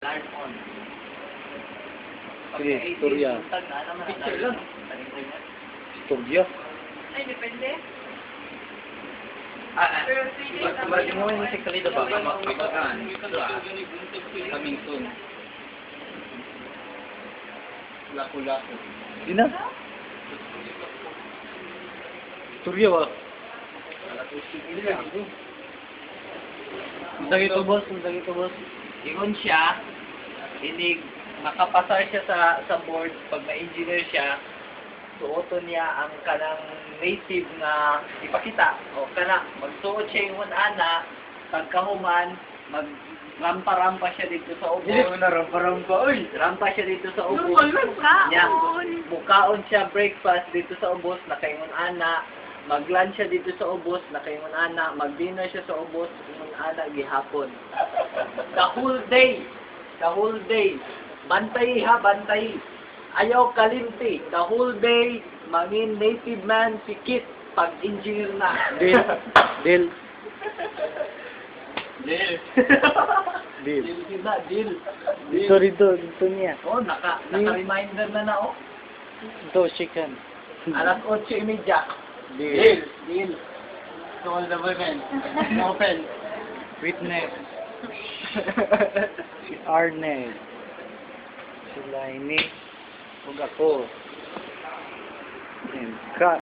Learn on. Sige, istorya. Picture lang. Istorya? Ay, depende. Pero sige, mo yung si Kalido ba? Kabagaan. Coming soon. Laku-laku. Di na. Istorya ba? Unsa ito boss? Unsa ito boss? Ingon siya, inig makapasar siya sa board pag ma-engineer siya, suoton niya ang kanang native na ipakita. O kana, magsuot siya yung ana, pagkahuman, rampa-rampa siya dito sa ubos. Dili mo na rampa-rampa. Uy! Rampa siya dito sa ubos. Mukhaon. Niya, mukaon siya breakfast dito sa ubos, nakaingon ana, mag-lunch siya dito sa ubos, nakaingon ana, mag-dinner siya sa ubos, ingon ana, gihapon. The whole day. The whole day. Bantay ha, bantay. Ayaw kalimti. The whole day, mangin native man si Kit pag-engineer na. Deal. Deal. Deal. Deal. Deal na, deal. Dito niya. Oh, naka-reminder na oh. Ito, chicken. Alas 8:30. Deal. Deal. Call the women. Open. Witness. Si Arnel. Si Lainey. Huwag ako. And cut.